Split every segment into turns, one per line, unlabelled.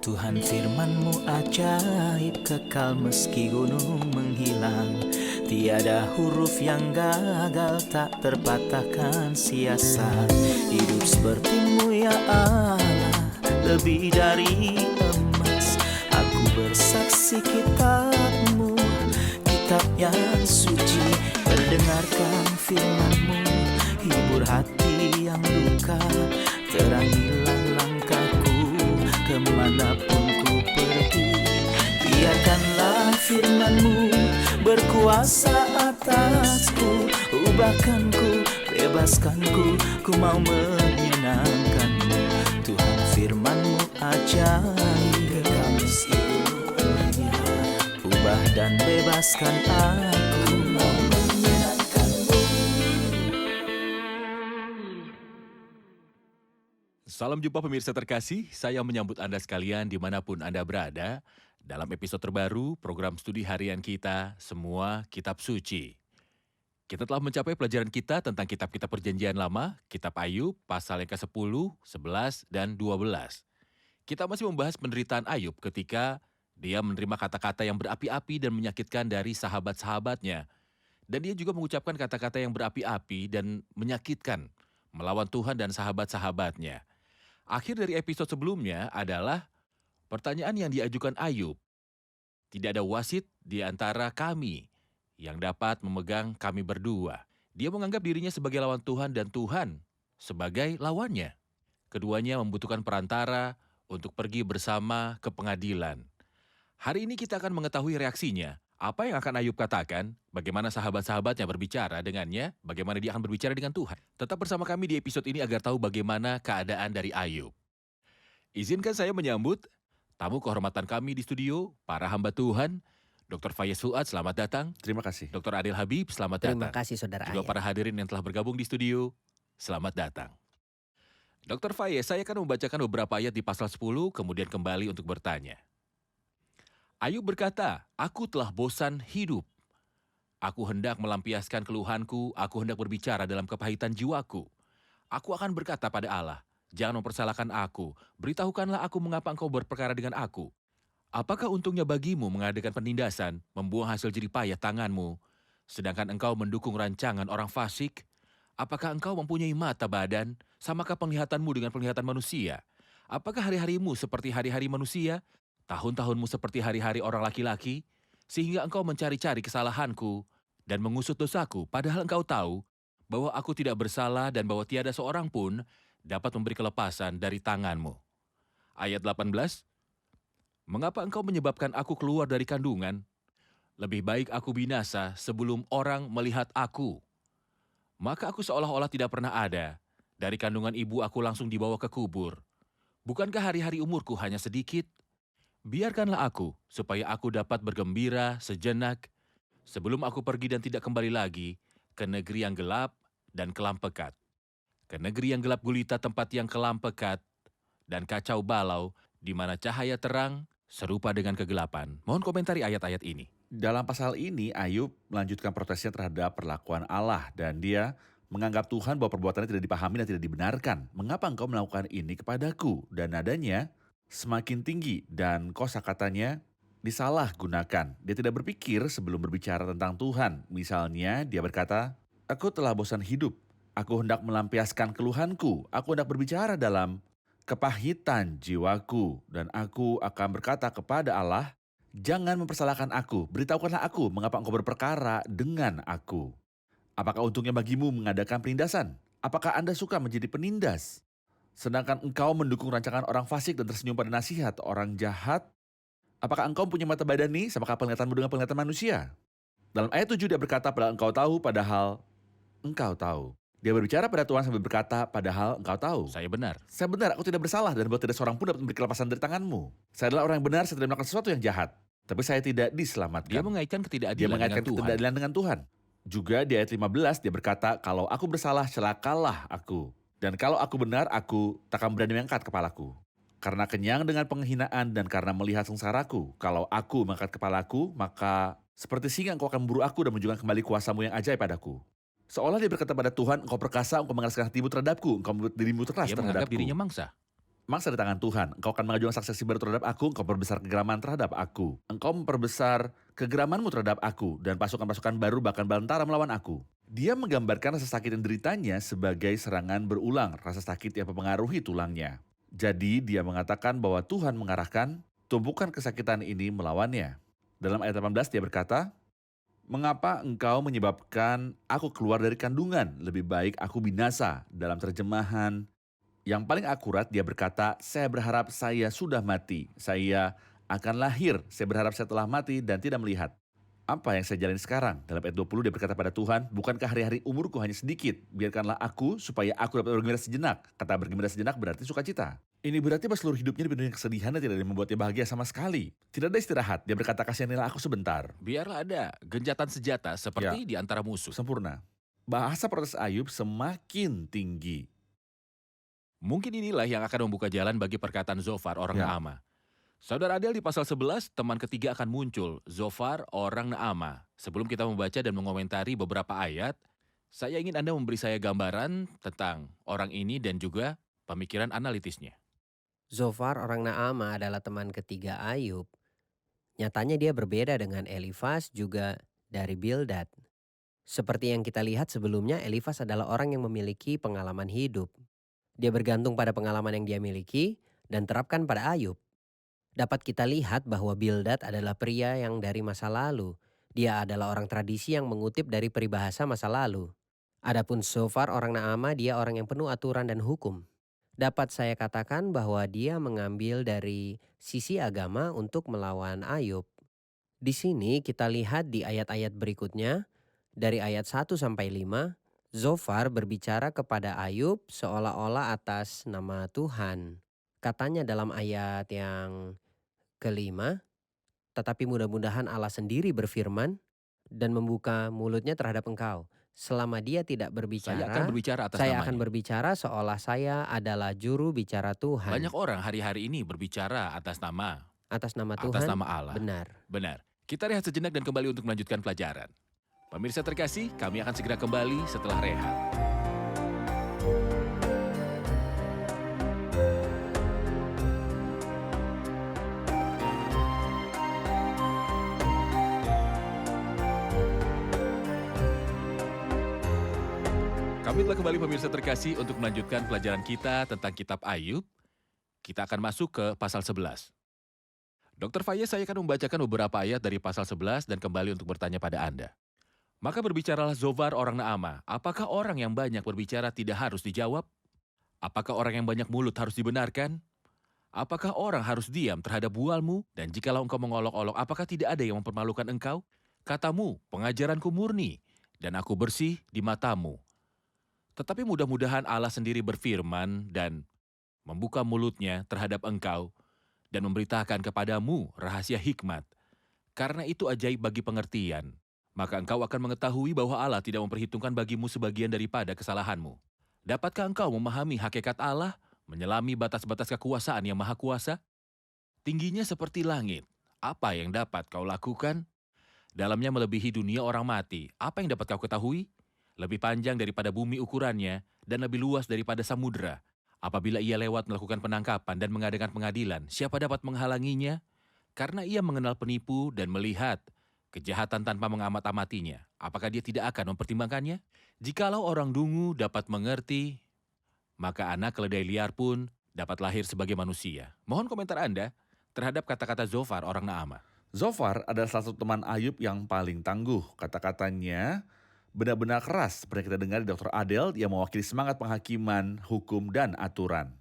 Tuhan firman-Mu ajaib, kekal meski gunung menghilang. Tiada huruf yang gagal, tak terpatahkan siasat. Hidup seperti-Mu ya Allah, lebih dari emas. Aku bersaksi kitab-Mu, kitab yang suci. Terdengarkan firman-Mu, hibur hati yang luka. Terangilah langkahku kemanapun ku pergi. Biarkanlah firman-Mu berkuasa atasku. Ubahkanku, bebaskanku, ku mau menyenangkan-Mu. Tuhan firman-Mu ajaib, kekal meski gunung menghilang. Ubah dan bebaskan aku, mau menyenangkan-Mu.
Salam jumpa pemirsa terkasih, saya menyambut Anda sekalian dimanapun Anda berada dalam episode terbaru program studi harian kita, Semua Kitab Suci. Kita telah mencapai pelajaran kita tentang kitab-kitab perjanjian lama, kitab Ayub, pasal yang ke-10, 11, dan 12. Kita masih membahas penderitaan Ayub ketika dia menerima kata-kata yang berapi-api dan menyakitkan dari sahabat-sahabatnya. Dan dia juga mengucapkan kata-kata yang berapi-api dan menyakitkan melawan Tuhan dan sahabat-sahabatnya. Akhir dari episode sebelumnya adalah pertanyaan yang diajukan Ayub. Tidak ada wasit di antara kami yang dapat memegang kami berdua. Dia menganggap dirinya sebagai lawan Tuhan dan Tuhan sebagai lawannya. Keduanya membutuhkan perantara untuk pergi bersama ke pengadilan. Hari ini kita akan mengetahui reaksinya. Apa yang akan Ayub katakan? Bagaimana sahabat-sahabatnya berbicara dengannya? Bagaimana dia akan berbicara dengan Tuhan? Tetap bersama kami di episode ini agar tahu bagaimana keadaan dari Ayub. Izinkan saya menyambut tamu kehormatan kami di studio, para hamba Tuhan, Dr. Fayez Fuad, selamat datang.
Terima kasih.
Dr. Adil Habib, selamat datang.
Terima kasih Saudara
Juga
Ayat.
para hadirin yang telah bergabung di studio, selamat datang. Dr. Fayez, saya akan membacakan beberapa ayat di pasal 10, kemudian kembali untuk bertanya. Ayub berkata, aku telah bosan hidup. Aku hendak melampiaskan keluhanku, aku hendak berbicara dalam kepahitan jiwaku. Aku akan berkata pada Allah, jangan mempersalahkan aku, beritahukanlah aku mengapa engkau berperkara dengan aku. Apakah untungnya bagimu mengadakan penindasan, membuang hasil jeripayah tanganmu, sedangkan engkau mendukung rancangan orang fasik? Apakah engkau mempunyai mata badan, samakah penglihatanmu dengan penglihatan manusia? Apakah hari-harimu seperti hari-hari manusia? Tahun-tahunmu seperti hari-hari orang laki-laki, sehingga engkau mencari-cari kesalahanku dan mengusut dosaku, padahal engkau tahu bahwa aku tidak bersalah dan bahwa tiada seorang pun dapat memberi kelepasan dari tanganmu. Ayat 18, mengapa engkau menyebabkan aku keluar dari kandungan? Lebih baik aku binasa sebelum orang melihat aku. Maka aku seolah-olah tidak pernah ada. Dari kandungan ibu aku langsung dibawa ke kubur. Bukankah hari-hari umurku hanya sedikit? Biarkanlah aku, supaya aku dapat bergembira sejenak, sebelum aku pergi dan tidak kembali lagi ke negeri yang gelap dan kelam pekat. Ke negeri yang gelap gulita, tempat yang kelam pekat dan kacau balau, di mana cahaya terang serupa dengan kegelapan. Mohon komentari ayat-ayat ini.
Dalam pasal ini, Ayub melanjutkan protesnya terhadap perlakuan Allah dan dia menganggap Tuhan bahwa perbuatannya tidak dipahami dan tidak dibenarkan. Mengapa engkau melakukan ini kepadaku? Dan nadanya semakin tinggi dan kosakatanya disalahgunakan. Dia tidak berpikir sebelum berbicara tentang Tuhan. Misalnya dia berkata, aku telah bosan hidup. Aku hendak melampiaskan keluhanku. Aku hendak berbicara dalam kepahitan jiwaku. Dan aku akan berkata kepada Allah, jangan mempersalahkan aku. Beritahukanlah aku mengapa engkau berperkara dengan aku. Apakah untungnya bagimu mengadakan penindasan? Apakah Anda suka menjadi penindas? Sedangkan engkau mendukung rancangan orang fasik dan tersenyum pada nasihat orang jahat. Apakah engkau punya mata badan nih? Samakah penglihatanmu dengan penglihatan manusia? Dalam ayat 7 dia berkata, padahal engkau tahu, padahal engkau tahu. Dia berbicara pada Tuhan sambil berkata, padahal engkau tahu.
Saya benar.
Saya benar, aku tidak bersalah dan bahwa tidak seorang pun dapat memberi kelepasan dari tanganmu. Saya adalah orang yang benar, saya tidak melakukan sesuatu yang jahat. Tapi saya tidak diselamatkan.
Dia mengaitkan
Dia
ketidakadilan
mengaitkan
dengan Tuhan.
ketidakadilan dengan Tuhan. Juga di ayat 15 dia berkata, kalau aku bersalah celakalah aku. Dan kalau aku benar, aku takkan berani mengangkat kepalaku. Karena kenyang dengan penghinaan dan karena melihat sengsaraku. Kalau aku mengangkat kepalaku, maka seperti singa engkau akan memburu aku dan menunjukkan kembali kuasamu yang ajaib padaku. Seolah dia berkata pada Tuhan, engkau perkasa, engkau mengeraskan hatimu terhadapku, engkau membuat dirimu terkeras
Dia menganggap
terhadapku.
dirinya mangsa.
mangsa di tangan Tuhan. Engkau akan mengajukan saksi baru terhadap aku, engkau memperbesar kegeraman terhadap aku. Engkau memperbesar kegeramanmu terhadap aku, dan pasukan-pasukan baru bahkan bantara melawan aku. Dia menggambarkan rasa sakit dan deritanya sebagai serangan berulang, rasa sakit yang mempengaruhi tulangnya. Jadi dia mengatakan bahwa Tuhan mengarahkan tumpukan kesakitan ini melawannya. Dalam ayat 18 dia berkata, "Mengapa engkau menyebabkan aku keluar dari kandungan? Lebih baik aku binasa." Dalam terjemahan yang paling akurat dia berkata, "Saya berharap saya sudah mati. Saya akan lahir. Saya berharap saya telah mati dan tidak melihat apa yang saya jalani sekarang." Dalam ayat 20 dia berkata pada Tuhan, "Bukankah hari-hari umurku hanya sedikit? Biarkanlah aku supaya aku dapat bergembira sejenak." Kata bergembira sejenak berarti sukacita. Ini berarti bahwa seluruh hidupnya dipenuhi kesedihan dan tidak ada yang membuatnya bahagia sama sekali. Tidak ada istirahat. Dia berkata, "Kasihanilah aku sebentar."
Biarlah ada genjatan senjata seperti di antara musuh.
Sempurna. Bahasa protes Ayub semakin tinggi.
Mungkin inilah yang akan membuka jalan bagi perkataan Zofar, orang
Ya.
Naama. Saudara Adel, di pasal 11, teman ketiga akan muncul, Zofar, orang Naama. Sebelum kita membaca dan mengomentari beberapa ayat, saya ingin Anda memberi saya gambaran tentang orang ini dan juga pemikiran analitisnya.
Zofar orang Naama adalah teman ketiga Ayub. Nyatanya dia berbeda dengan Elifas juga dari Bildad. Seperti yang kita lihat sebelumnya, Elifas adalah orang yang memiliki pengalaman hidup. Dia bergantung pada pengalaman yang dia miliki dan terapkan pada Ayub. Dapat kita lihat bahwa Bildad adalah pria yang dari masa lalu. Dia adalah orang tradisi yang mengutip dari peribahasa masa lalu. Adapun Zofar orang Naama, dia orang yang penuh aturan dan hukum. Dapat saya katakan bahwa dia mengambil dari sisi agama untuk melawan Ayub. Di sini kita lihat di ayat-ayat berikutnya, dari ayat 1 sampai 5, Zofar berbicara kepada Ayub seolah-olah atas nama Tuhan. Katanya dalam ayat yang kelima, "Tetapi mudah-mudahan Allah sendiri berfirman dan membuka mulutnya terhadap engkau. Selama dia tidak
Saya akan
berbicara,
berbicara atas
saya
namanya.
akan berbicara seolah saya adalah juru bicara Tuhan."
Banyak orang hari-hari ini berbicara atas nama
Tuhan,
Allah.
benar.
Benar. Kita rehat sejenak dan kembali untuk melanjutkan pelajaran. Pemirsa terkasih, kami akan segera kembali setelah rehat. Kami telah kembali pemirsa terkasih untuk melanjutkan pelajaran kita tentang kitab Ayub. Kita akan masuk ke pasal 11. Dr. Fayez, saya akan membacakan beberapa ayat dari pasal 11 dan kembali untuk bertanya pada Anda. "Maka berbicaralah Zofar orang Naama, apakah orang yang banyak berbicara tidak harus dijawab? Apakah orang yang banyak mulut harus dibenarkan? Apakah orang harus diam terhadap bualmu? Dan jikalau engkau mengolok-olok, apakah tidak ada yang mempermalukan engkau? Katamu, pengajaranku murni, dan aku bersih di matamu. Tetapi mudah-mudahan Allah sendiri berfirman dan membuka mulutnya terhadap engkau dan memberitakan kepadamu rahasia hikmat. Karena itu ajaib bagi pengertian. Maka engkau akan mengetahui bahwa Allah tidak memperhitungkan bagimu sebagian daripada kesalahanmu. Dapatkah engkau memahami hakikat Allah, menyelami batas-batas kekuasaan yang maha kuasa? Tingginya seperti langit. Apa yang dapat kau lakukan? Dalamnya melebihi dunia orang mati. Apa yang dapat kau ketahui? Lebih panjang daripada bumi ukurannya dan lebih luas daripada samudera. Apabila ia lewat melakukan penangkapan dan mengadakan pengadilan, siapa dapat menghalanginya? Karena ia mengenal penipu dan melihat kejahatan tanpa mengamat-amatinya. Apakah dia tidak akan mempertimbangkannya? Jikalau orang dungu dapat mengerti, maka anak keledai liar pun dapat lahir sebagai manusia. Mohon komentar Anda terhadap kata-kata Zofar orang Naama.
Zofar adalah salah satu teman Ayub yang paling tangguh. Kata-katanya benar-benar keras seperti kita dengar di Dr. Adel yang mewakili semangat penghakiman, hukum, dan aturan.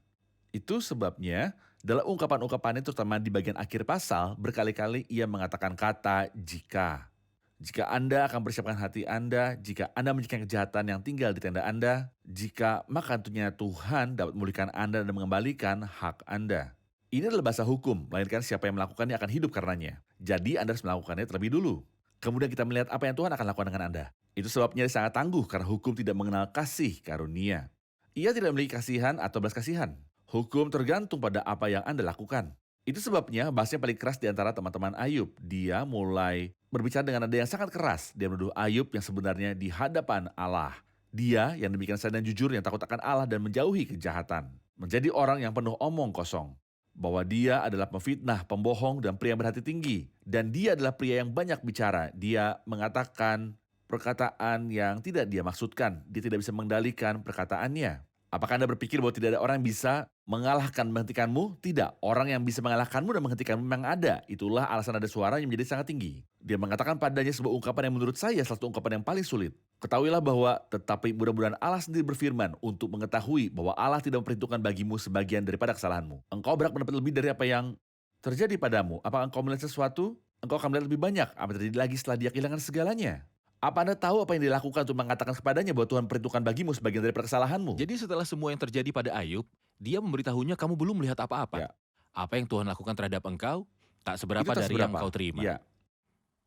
Itu sebabnya dalam ungkapan-ungkapannya terutama di bagian akhir pasal berkali-kali ia mengatakan kata jika. Jika Anda akan persiapkan hati Anda, jika Anda menjadikan kejahatan yang tinggal di tenda Anda, jika maka tentunya Tuhan dapat memulihkan Anda dan mengembalikan hak Anda. Ini adalah bahasa hukum, melainkan siapa yang melakukannya akan hidup karenanya. Jadi Anda harus melakukannya terlebih dulu. Kemudian kita melihat apa yang Tuhan akan lakukan dengan Anda. Itu sebabnya dia sangat tangguh karena hukum tidak mengenal kasih karunia. Ia tidak memiliki kasihan atau belas kasihan. Hukum tergantung pada apa yang Anda lakukan. Itu sebabnya bahasanya paling keras di antara teman-teman Ayub. Dia mulai berbicara dengan nada yang sangat keras. Dia menuduh Ayub yang sebenarnya di hadapan Allah. Dia yang demikian sadar dan jujur yang takut akan Allah dan menjauhi kejahatan. menjadi orang yang penuh omong kosong. Bahwa dia adalah pemfitnah, pembohong, dan pria berhati tinggi. Dan dia adalah pria yang banyak bicara. Dia mengatakan perkataan yang tidak dia maksudkan. Dia tidak bisa mengendalikan perkataannya. Apakah Anda berpikir bahwa tidak ada orang yang bisa mengalahkan, menghentikanmu? Tidak. Orang yang bisa mengalahkanmu dan menghentikanmu memang ada. Itulah alasan ada suara yang menjadi sangat tinggi. Dia mengatakan padanya sebuah ungkapan yang menurut saya salah satu ungkapan yang paling sulit. Ketahuilah bahwa tetapi mudah-mudahan Allah sendiri berfirman untuk mengetahui bahwa Allah tidak memperhitungkan bagimu sebagian daripada kesalahanmu. Engkau berhak mendapat lebih dari apa yang terjadi padamu. Apakah engkau melihat sesuatu? Engkau akan melihat lebih banyak apa yang terjadi lagi setelah dia kehilangan segalanya. Apa Anda tahu apa yang dilakukan untuk mengatakan kepadanya bahwa Tuhan perhitungkan bagimu sebagian dari kesalahanmu?
Jadi setelah semua yang terjadi pada Ayub, dia memberitahunya kamu belum melihat apa-apa.
Ya.
Apa yang Tuhan lakukan terhadap engkau, tak seberapa
Itu tak
dari yang
seberapa.
kau terima.
Ya.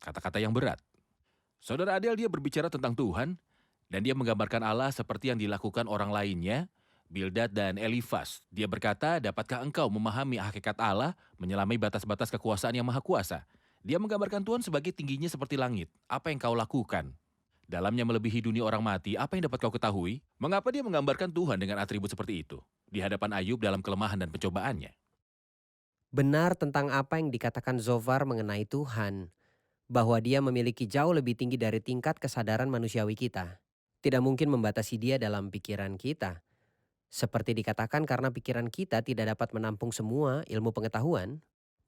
Kata-kata yang berat. Saudara Adel, dia berbicara tentang Tuhan, dan dia menggambarkan Allah seperti yang dilakukan orang lainnya, Bildad dan Elifas. Dia berkata, dapatkah engkau memahami hakikat Allah, menyelami batas-batas kekuasaan yang maha kuasa? Dia menggambarkan Tuhan sebagai tingginya seperti langit. Apa yang kau lakukan? Dalamnya melebihi dunia orang mati, apa yang dapat kau ketahui? Mengapa dia menggambarkan Tuhan dengan atribut seperti itu? Di hadapan Ayub dalam kelemahan dan pencobaannya.
Benar tentang apa yang dikatakan Zophar mengenai Tuhan, bahwa dia memiliki jauh lebih tinggi dari tingkat kesadaran manusiawi kita. Tidak mungkin membatasi dia dalam pikiran kita. Seperti dikatakan karena pikiran kita tidak dapat menampung semua ilmu pengetahuan,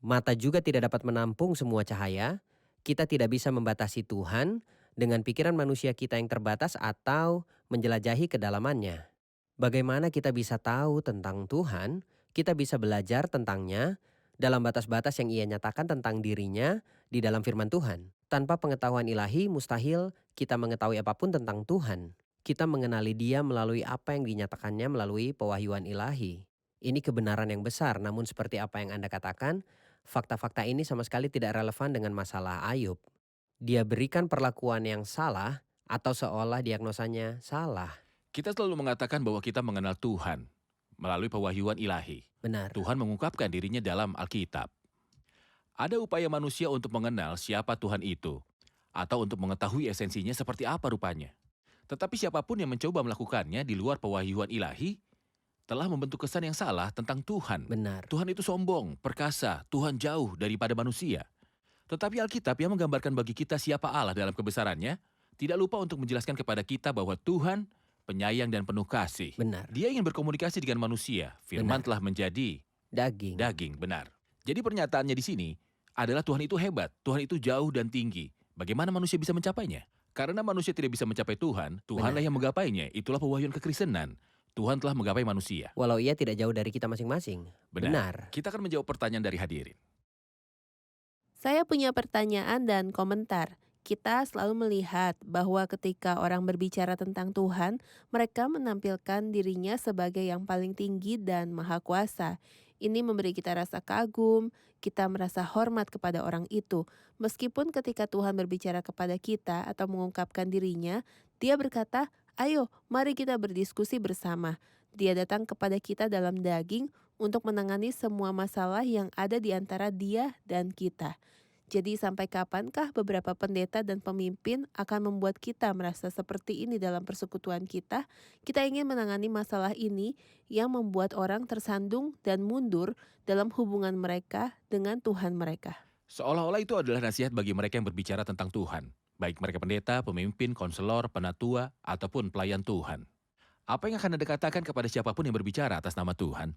mata juga tidak dapat menampung semua cahaya, kita tidak bisa membatasi Tuhan dengan pikiran manusia kita yang terbatas atau menjelajahi kedalamannya. Bagaimana kita bisa tahu tentang Tuhan? Kita bisa belajar tentangnya dalam batas-batas yang ia nyatakan tentang dirinya di dalam firman Tuhan. Tanpa pengetahuan ilahi, mustahil kita mengetahui apapun tentang Tuhan. Kita mengenali dia melalui apa yang dinyatakannya melalui pewahyuan ilahi. Ini kebenaran yang besar, namun seperti apa yang Anda katakan, fakta-fakta ini sama sekali tidak relevan dengan masalah Ayub. Dia berikan perlakuan yang salah atau seolah diagnosanya salah.
Kita selalu mengatakan bahwa kita mengenal Tuhan melalui pewahyuan ilahi.
Benar.
Tuhan mengungkapkan dirinya dalam Alkitab. Ada upaya manusia untuk mengenal siapa Tuhan itu, atau untuk mengetahui esensinya seperti apa rupanya. Tetapi siapapun yang mencoba melakukannya di luar pewahyuan ilahi, telah membentuk kesan yang salah tentang Tuhan.
Benar.
Tuhan itu sombong, perkasa, Tuhan jauh daripada manusia. Tetapi Alkitab yang menggambarkan bagi kita siapa Allah dalam kebesarannya, tidak lupa untuk menjelaskan kepada kita bahwa Tuhan penyayang dan penuh kasih.
Benar.
Dia ingin berkomunikasi dengan manusia. Firman telah menjadi
Daging.
benar. Jadi pernyataannya di sini adalah Tuhan itu hebat, Tuhan itu jauh dan tinggi. Bagaimana manusia bisa mencapainya? Karena manusia tidak bisa mencapai Tuhan, Tuhanlah yang menggapainya. Itulah pewahyuan kekristenan. Tuhan telah menggapai manusia.
Walau ia tidak jauh dari kita masing-masing. Benar.
Kita akan menjawab pertanyaan dari hadirin.
Saya punya pertanyaan dan komentar. Kita selalu melihat bahwa ketika orang berbicara tentang Tuhan, mereka menampilkan dirinya sebagai yang paling tinggi dan maha kuasa. Ini memberi kita rasa kagum, kita merasa hormat kepada orang itu. Meskipun ketika Tuhan berbicara kepada kita atau mengungkapkan dirinya, dia berkata, "Ayo, mari kita berdiskusi bersama." Dia datang kepada kita dalam daging untuk menangani semua masalah yang ada di antara dia dan kita. Jadi sampai kapankah beberapa pendeta dan pemimpin akan membuat kita merasa seperti ini dalam persekutuan kita? Kita ingin menangani masalah ini yang membuat orang tersandung dan mundur dalam hubungan mereka dengan Tuhan mereka.
Seolah-olah itu adalah nasihat bagi mereka yang berbicara tentang Tuhan. Baik mereka pendeta, pemimpin, konselor, penatua, ataupun pelayan Tuhan. Apa yang akan Anda katakan kepada siapapun yang berbicara atas nama Tuhan?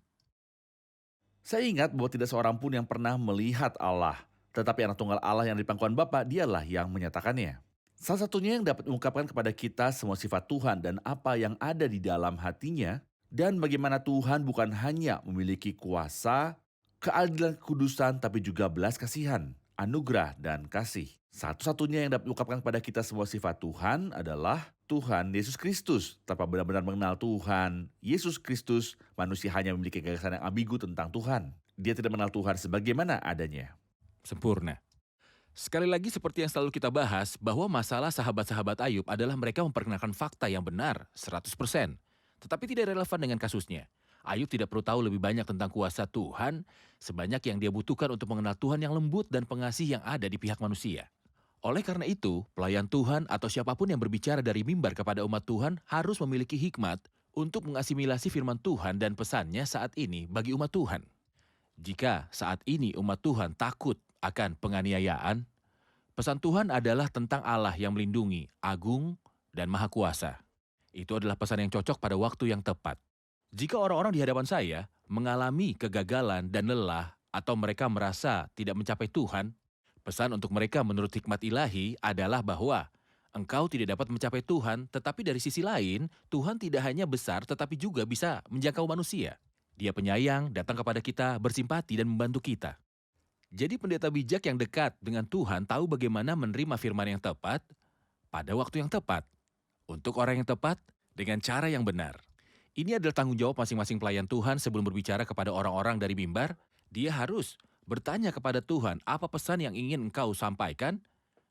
Saya ingat bahwa tidak seorang pun yang pernah melihat Allah. Tetapi anak tunggal Allah yang di pangkuan Bapa, dialah yang menyatakannya. Salah satunya yang dapat mengungkapkan kepada kita semua sifat Tuhan dan apa yang ada di dalam hatinya, dan bagaimana Tuhan bukan hanya memiliki kuasa, keadilan, kekudusan, tapi juga belas kasihan, anugerah, dan kasih. Satu-satunya yang dapat mengungkapkan kepada kita semua sifat Tuhan adalah Tuhan Yesus Kristus. Tanpa benar-benar mengenal Tuhan Yesus Kristus, manusia hanya memiliki gagasan yang ambigu tentang Tuhan. Dia tidak mengenal Tuhan sebagaimana adanya.
Sempurna. Sekali lagi seperti yang selalu kita bahas, bahwa masalah sahabat-sahabat Ayub adalah mereka memperkenalkan fakta yang benar 100%. Tetapi tidak relevan dengan kasusnya. Ayub tidak perlu tahu lebih banyak tentang kuasa Tuhan, sebanyak yang dia butuhkan untuk mengenal Tuhan yang lembut dan pengasih yang ada di pihak manusia. Oleh karena itu, pelayan Tuhan atau siapapun yang berbicara dari mimbar kepada umat Tuhan harus memiliki hikmat untuk mengasimilasi firman Tuhan dan pesannya saat ini bagi umat Tuhan. Jika saat ini umat Tuhan takut akan penganiayaan, pesan Tuhan adalah tentang Allah yang melindungi, agung, dan maha kuasa. Itu adalah pesan yang cocok pada waktu yang tepat. Jika orang-orang di hadapan saya mengalami kegagalan dan lelah atau mereka merasa tidak mencapai Tuhan, pesan untuk mereka menurut hikmat ilahi adalah bahwa engkau tidak dapat mencapai Tuhan, tetapi dari sisi lain, Tuhan tidak hanya besar tetapi juga bisa menjangkau manusia. Dia penyayang, datang kepada kita, bersimpati dan membantu kita. Jadi pendeta bijak yang dekat dengan Tuhan tahu bagaimana menerima firman yang tepat pada waktu yang tepat, untuk orang yang tepat, dengan cara yang benar. Ini adalah tanggung jawab masing-masing pelayan Tuhan sebelum berbicara kepada orang-orang dari mimbar. Dia harus bertanya kepada Tuhan, apa pesan yang ingin engkau sampaikan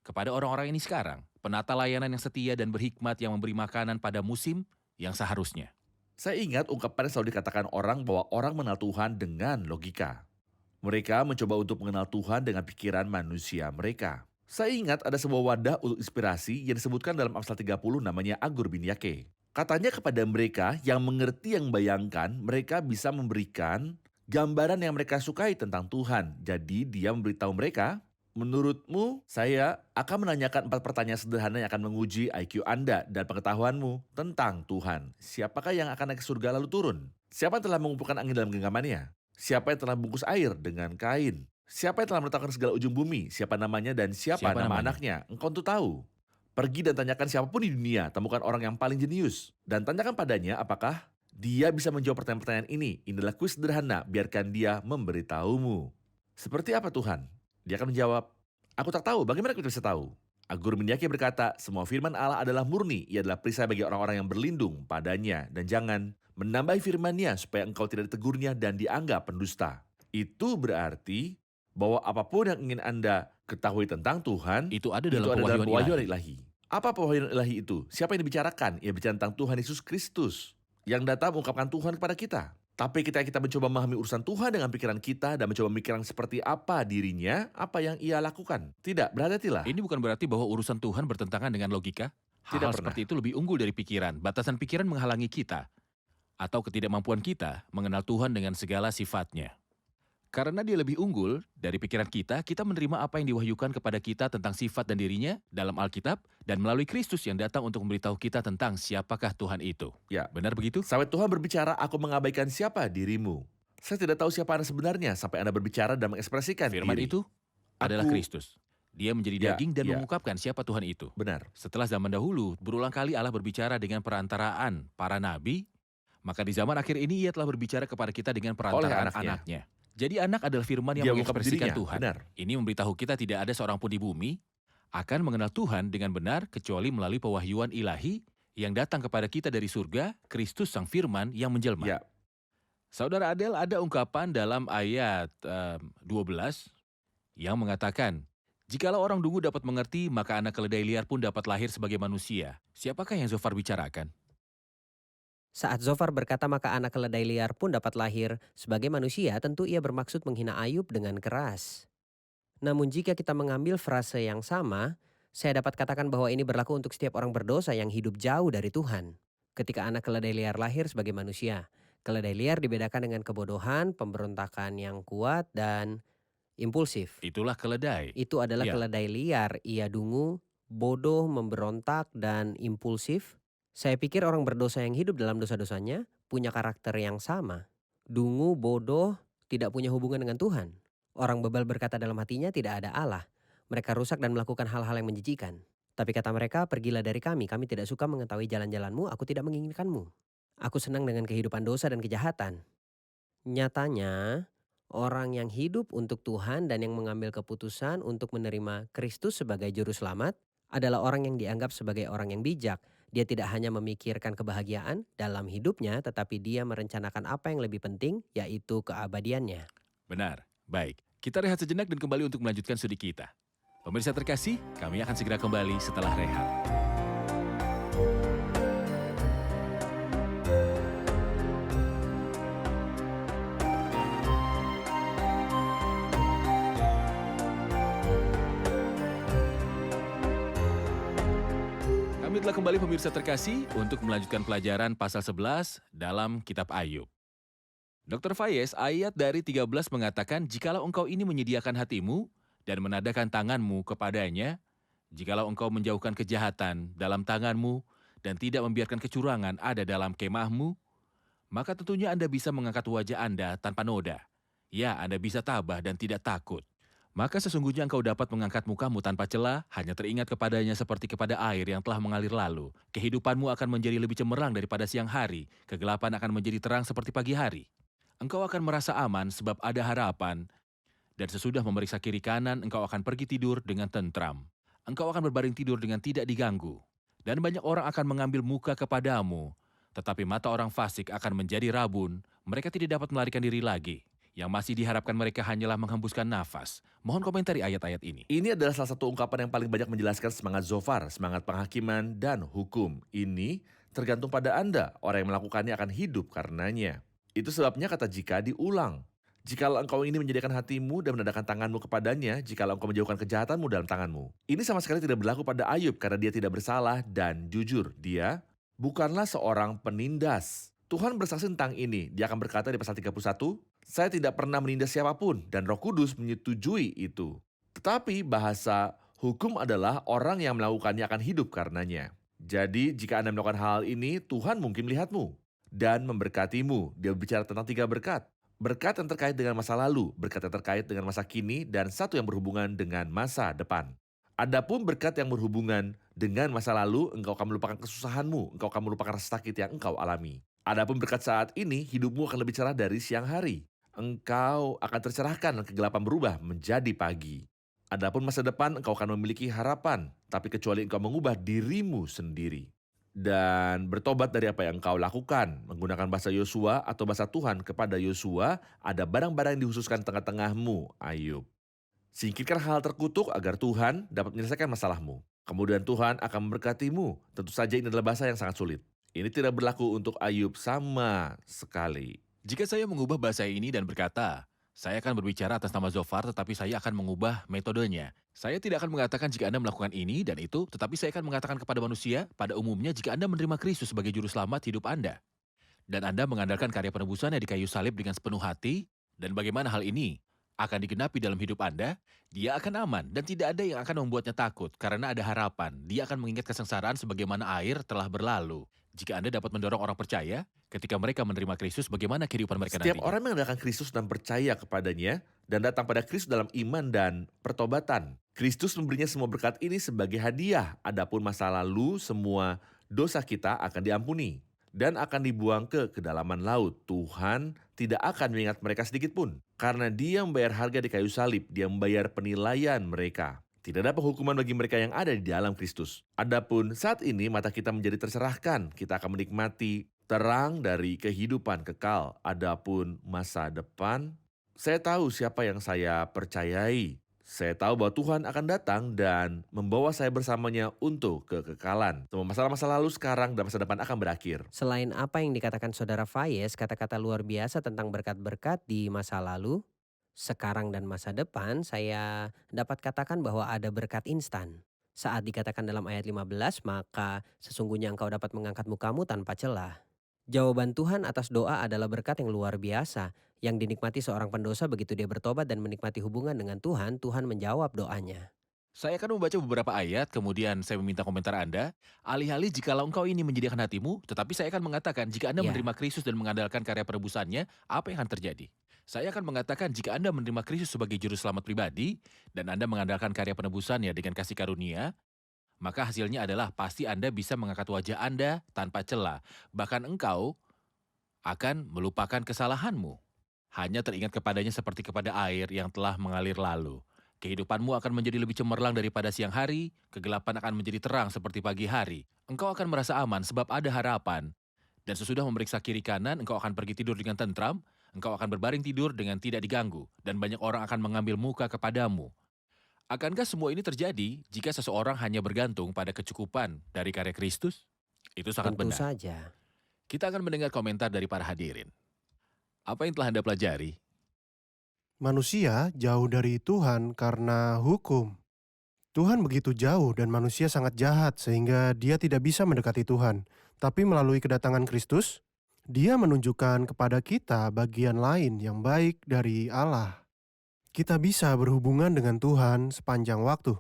kepada orang-orang ini sekarang? Penata layanan yang setia dan berhikmat yang memberi makanan pada musim yang seharusnya.
Saya ingat ungkapan yang selalu dikatakan orang bahwa orang mengenal Tuhan dengan logika. Mereka mencoba untuk mengenal Tuhan dengan pikiran manusia mereka. Saya ingat ada sebuah wadah untuk inspirasi yang disebutkan dalam Amsal 30 namanya Agur bin Yake. Katanya kepada mereka yang mengerti yang membayangkan, mereka bisa memberikan gambaran yang mereka sukai tentang Tuhan. Jadi dia memberitahu mereka, menurutmu saya akan menanyakan 4 pertanyaan sederhana yang akan menguji IQ Anda dan pengetahuanmu tentang Tuhan. Siapakah yang akan naik ke surga lalu turun? Siapa yang telah mengumpulkan angin dalam genggamannya? Siapa yang telah bungkus air dengan kain? Siapa yang telah menetapkan segala ujung bumi? Siapa namanya dan siapa nama
namanya?
anaknya? Engkau tentu tahu. Pergi dan tanyakan siapapun di dunia, temukan orang yang paling jenius. Dan tanyakan padanya apakah dia bisa menjawab pertanyaan-pertanyaan ini. Inilah kuis sederhana, biarkan dia memberitahumu. Seperti apa Tuhan? Dia akan menjawab, aku tak tahu, bagaimana kita bisa tahu? Agur bin Yake berkata, semua firman Allah adalah murni, ia adalah perisai bagi orang-orang yang berlindung padanya. Dan jangan menambahi firman-Nya supaya engkau tidak ditegurnya dan dianggap pendusta. Itu berarti bahwa apapun yang ingin Anda ketahui tentang Tuhan,
Itu ada
itu
dalam
ada dalam
pewahyuan
pewahyuan
ilahi.
ilahi. Apa pewahyuan ilahi itu? Siapa yang dibicarakan? Ia bicara tentang Tuhan Yesus Kristus yang datang mengungkapkan Tuhan kepada kita. Tapi ketika kita mencoba memahami urusan Tuhan dengan pikiran kita dan mencoba memikirkan seperti apa dirinya, apa yang ia lakukan. Tidak, berhati-hatilah.
Ini bukan berarti bahwa urusan Tuhan bertentangan dengan logika.
Tidak
Hal
pernah.
seperti itu lebih unggul dari pikiran. Batasan pikiran menghalangi kita atau ketidakmampuan kita mengenal Tuhan dengan segala sifatnya. Karena dia lebih unggul dari pikiran kita menerima apa yang diwahyukan kepada kita tentang sifat dan dirinya dalam Alkitab dan melalui Kristus yang datang untuk memberitahu kita tentang siapakah Tuhan itu.
Ya.
Benar begitu?
Sampai Tuhan berbicara, aku mengabaikan siapa dirimu. Saya tidak tahu siapa Anda sebenarnya sampai Anda berbicara dan mengekspresikan
Firman
diri.
itu adalah
Aku-
Kristus. Dia menjadi
Ya,
daging dan
ya.
mengungkapkan siapa Tuhan itu.
Benar.
Setelah zaman dahulu, berulang kali Allah berbicara dengan perantaraan para nabi, maka di zaman akhir ini ia telah berbicara kepada kita dengan perantaraan
anaknya.
anaknya. Jadi anak adalah firman yang
Dia mengungkap
mengekspresikan
dirinya,
Tuhan.
benar.
Ini memberitahu kita tidak ada seorang pun di bumi akan mengenal Tuhan dengan benar kecuali melalui pewahyuan ilahi yang datang kepada kita dari surga, Kristus sang firman yang menjelma.
Ya.
Saudara Adel, ada ungkapan dalam ayat 12 yang mengatakan, jikalau orang dungu dapat mengerti, maka anak keledai liar pun dapat lahir sebagai manusia. Siapakah yang Zofar bicarakan?
Saat Zofar berkata maka anak keledai liar pun dapat lahir sebagai manusia, tentu ia bermaksud menghina Ayub dengan keras. Namun jika kita mengambil frase yang sama, saya dapat katakan bahwa ini berlaku untuk setiap orang berdosa yang hidup jauh dari Tuhan. Ketika anak keledai liar lahir sebagai manusia, keledai liar dibedakan dengan kebodohan, pemberontakan yang kuat, dan impulsif.
Itulah keledai.
Itu adalah
Ya.
keledai liar, ia dungu, bodoh, memberontak, dan impulsif. Saya pikir orang berdosa yang hidup dalam dosa-dosanya punya karakter yang sama. Dungu, bodoh, tidak punya hubungan dengan Tuhan. Orang bebal berkata dalam hatinya tidak ada Allah. Mereka rusak dan melakukan hal-hal yang menjijikan. Tapi kata mereka, pergilah dari kami tidak suka mengetahui jalan-jalanmu, aku tidak menginginkanmu. Aku senang dengan kehidupan dosa dan kejahatan. Nyatanya, orang yang hidup untuk Tuhan dan yang mengambil keputusan untuk menerima Kristus sebagai juru selamat adalah orang yang dianggap sebagai orang yang bijak. Dia tidak hanya memikirkan kebahagiaan dalam hidupnya, tetapi dia merencanakan apa yang lebih penting, yaitu keabadiannya.
Benar. Baik. Kita rehat sejenak dan kembali untuk melanjutkan studi kita. Pemirsa terkasih, kami akan segera kembali setelah rehat. Kami Baiklah kembali pemirsa terkasih untuk melanjutkan pelajaran pasal 11 dalam kitab Ayub. Dr. Fayez, ayat dari 13 mengatakan, jikalau engkau ini menyediakan hatimu dan menadakan tanganmu kepadanya, jikalau engkau menjauhkan kejahatan dalam tanganmu dan tidak membiarkan kecurangan ada dalam kemahmu, maka tentunya Anda bisa mengangkat wajah Anda tanpa noda. Ya, Anda bisa tabah dan tidak takut. Maka sesungguhnya engkau dapat mengangkat mukamu tanpa celah, hanya teringat kepadanya seperti kepada air yang telah mengalir lalu. Kehidupanmu akan menjadi lebih cemerlang daripada siang hari, kegelapan akan menjadi terang seperti pagi hari. Engkau akan merasa aman sebab ada harapan, dan sesudah memeriksa kiri kanan, engkau akan pergi tidur dengan tentram. Engkau akan berbaring tidur dengan tidak diganggu. Dan banyak orang akan mengambil muka kepadamu, tetapi mata orang fasik akan menjadi rabun, mereka tidak dapat melarikan diri lagi. Yang masih diharapkan mereka hanyalah menghembuskan nafas. Mohon komentari ayat-ayat ini.
Ini adalah salah satu ungkapan yang paling banyak menjelaskan semangat Zofar, semangat penghakiman dan hukum. Ini tergantung pada Anda, orang yang melakukannya akan hidup karenanya. Itu sebabnya kata jika diulang. Jikalau engkau ini menjadikan hatimu dan menadakan tanganmu kepadanya, jikalau engkau menjauhkan kejahatanmu dalam tanganmu. Ini sama sekali tidak berlaku pada Ayub karena dia tidak bersalah dan jujur. Dia bukanlah seorang penindas. Tuhan bersaksi tentang ini. Dia akan berkata di pasal 31, saya tidak pernah menindas siapapun dan Roh Kudus menyetujui itu. Tetapi bahasa hukum adalah orang yang melakukannya akan hidup karenanya. Jadi jika Anda melakukan hal ini, Tuhan mungkin melihatmu dan memberkatimu. Dia berbicara tentang 3 berkat. Berkat yang terkait dengan masa lalu, berkat yang terkait dengan masa kini, dan satu yang berhubungan dengan masa depan. Adapun berkat yang berhubungan dengan masa lalu, engkau akan melupakan kesusahanmu, engkau akan melupakan rasa sakit yang engkau alami. Adapun berkat saat ini, hidupmu akan lebih cerah dari siang hari. Engkau akan tercerahkan dan kegelapan berubah menjadi pagi. Adapun masa depan, engkau akan memiliki harapan, tapi kecuali engkau mengubah dirimu sendiri. Dan bertobat dari apa yang engkau lakukan. Menggunakan bahasa Yosua atau bahasa Tuhan kepada Yosua, ada barang-barang yang dihususkan tengah-tengahmu, Ayub. Singkirkan hal terkutuk agar Tuhan dapat menyelesaikan masalahmu. Kemudian Tuhan akan memberkatimu. Tentu saja ini adalah bahasa yang sangat sulit. Ini tidak berlaku untuk Ayub sama sekali.
Jika saya mengubah bahasa ini dan berkata, saya akan berbicara atas nama Zofar, tetapi saya akan mengubah metodenya. Saya tidak akan mengatakan jika Anda melakukan ini dan itu, tetapi saya akan mengatakan kepada manusia, pada umumnya jika Anda menerima Kristus sebagai juru selamat hidup Anda, dan Anda mengandalkan karya penebusannya di kayu salib dengan sepenuh hati, dan bagaimana hal ini akan digenapi dalam hidup Anda, dia akan aman dan tidak ada yang akan membuatnya takut karena ada harapan. Dia akan mengingat kesengsaraan sebagaimana air telah berlalu. Jika Anda dapat mendorong orang percaya, ketika mereka menerima Kristus, bagaimana kehidupan mereka
Setiap
nantinya?
orang mengandalkan Kristus dan percaya kepadanya dan datang pada Kristus dalam iman dan pertobatan. Kristus memberinya semua berkat ini sebagai hadiah. Adapun masa lalu, semua dosa kita akan diampuni dan akan dibuang ke kedalaman laut. Tuhan tidak akan mengingat mereka sedikit pun. Karena dia membayar harga di kayu salib, dia membayar penilaian mereka. Tidak ada penghukuman bagi mereka yang ada di dalam Kristus. Adapun saat ini mata kita menjadi tercerahkan. Kita akan menikmati terang dari kehidupan kekal. Adapun masa depan, saya tahu siapa yang saya percayai. Saya tahu bahwa Tuhan akan datang dan membawa saya bersamanya untuk kekekalan. Semua masalah masa lalu sekarang dan masa depan akan berakhir.
Selain apa yang dikatakan Saudara Fayez, kata-kata luar biasa tentang berkat-berkat di masa lalu, sekarang dan masa depan, saya dapat katakan bahwa ada berkat instan. Saat dikatakan dalam ayat 15, maka sesungguhnya engkau dapat mengangkat mukamu tanpa celah. Jawaban Tuhan atas doa adalah berkat yang luar biasa, yang dinikmati seorang pendosa begitu dia bertobat dan menikmati hubungan dengan Tuhan, Tuhan menjawab doanya.
Saya akan membaca beberapa ayat, kemudian saya meminta komentar Anda. Alih-alih jikalau engkau ini menyediakan hatimu, tetapi saya akan mengatakan jika Anda
Ya.
menerima Kristus dan mengandalkan karya penebusannya, apa yang akan terjadi? Saya akan mengatakan jika Anda menerima Kristus sebagai juru selamat pribadi, dan Anda mengandalkan karya penebusannya dengan kasih karunia, maka hasilnya adalah pasti Anda bisa mengangkat wajah Anda tanpa celah. Bahkan engkau akan melupakan kesalahanmu. Hanya teringat kepadanya seperti kepada air yang telah mengalir lalu. Kehidupanmu akan menjadi lebih cemerlang daripada siang hari, kegelapan akan menjadi terang seperti pagi hari. Engkau akan merasa aman sebab ada harapan. Dan sesudah memeriksa kiri kanan, engkau akan pergi tidur dengan tentram, engkau akan berbaring tidur dengan tidak diganggu, dan banyak orang akan mengambil muka kepadamu. Akankah semua ini terjadi jika seseorang hanya bergantung pada kecukupan dari karya Kristus? Itu sangat
Tentu
benar.
saja.
Kita akan mendengar komentar dari para hadirin. Apa yang telah Anda pelajari?
Manusia jauh dari Tuhan karena hukum. Tuhan begitu jauh dan manusia sangat jahat sehingga dia tidak bisa mendekati Tuhan. Tapi melalui kedatangan Kristus, dia menunjukkan kepada kita bagian lain yang baik dari Allah. Kita bisa berhubungan dengan Tuhan sepanjang waktu.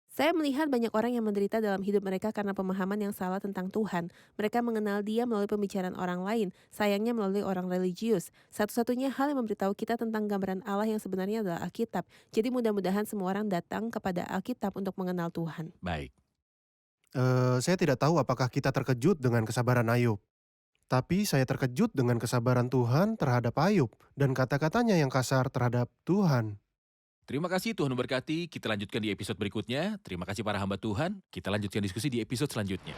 Saya melihat banyak orang yang menderita dalam hidup mereka karena pemahaman yang salah tentang Tuhan. Mereka mengenal Dia melalui pembicaraan orang lain, sayangnya melalui orang religius. Satu-satunya hal yang memberitahu kita tentang gambaran Allah yang sebenarnya adalah Alkitab. Jadi mudah-mudahan semua orang datang kepada Alkitab untuk mengenal Tuhan.
Baik.
Saya tidak tahu apakah kita terkejut dengan kesabaran Ayub. Tapi saya terkejut dengan kesabaran Tuhan terhadap Ayub dan kata-katanya yang kasar terhadap Tuhan.
Terima kasih, Tuhan memberkati. Kita lanjutkan di episode berikutnya. Terima kasih para hamba Tuhan. Kita lanjutkan diskusi di episode selanjutnya.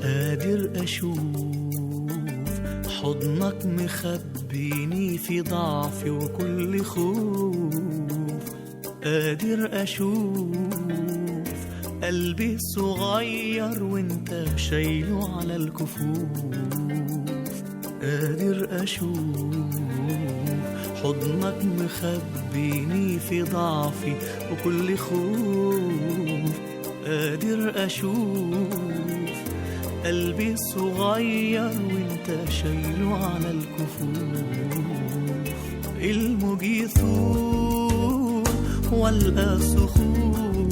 قادر أشوف حضنك مخبيني في ضعفي وكل خوف. قادر أشوف قلبي الصغير وانت شايله على الكفوف. قادر أشوف حضنك مخبيني في ضعفي وكل خوف. قادر أشوف قلبي الصغير وانت شايله على الكفوف. الموج يثور والقى صخور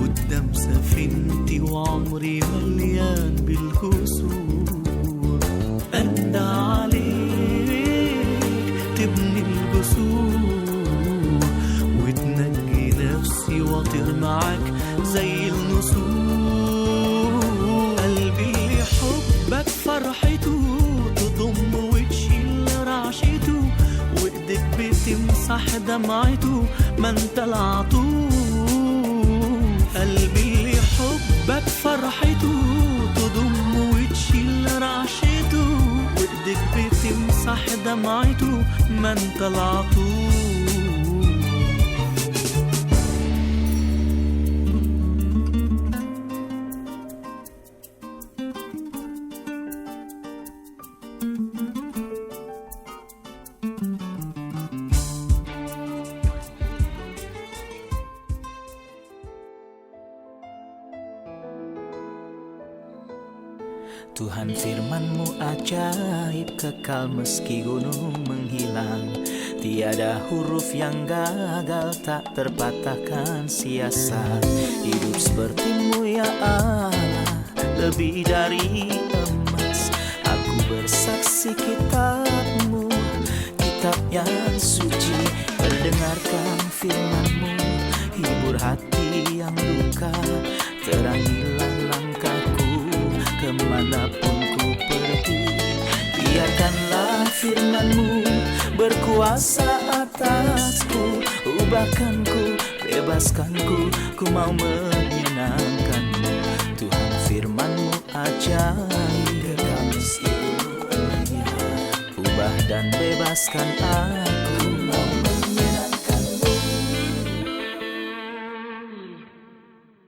قدام سفينتي وعمري مليان بالكسور. أندى عليك تبني الجسور وتنجي نفسي واطير معاك زي النسور. قلبي حبك فرحته تضم وتشيل رعشته وايدك بتمسح دمعته ما انت العطوف. قلبي حبك فرحته تضم وتشيل رعشته وايدك بتمسح دمعته ما انت العطوف.
Tuhan firman-Mu ajaib, kekal meski gunung menghilang. Tiada huruf yang gagal, tak terpatahkan sia-sia. Hidup seperti-Mu ya Allah, lebih dari emas. Aku bersaksi kitab-Mu, kitab yang suci. Perdengarkan firman-Mu, hibur hati yang luka. Terangilah langkahku kemanapun ku pergi. Biarkanlah firman-Mu berkuasa atasku. Ubahkanku, bebaskanku, ku mau menyenangkan-Mu. Tuhan firman-Mu ajaib, kekal meski gunung menghilang. Ubah dan bebaskan aku.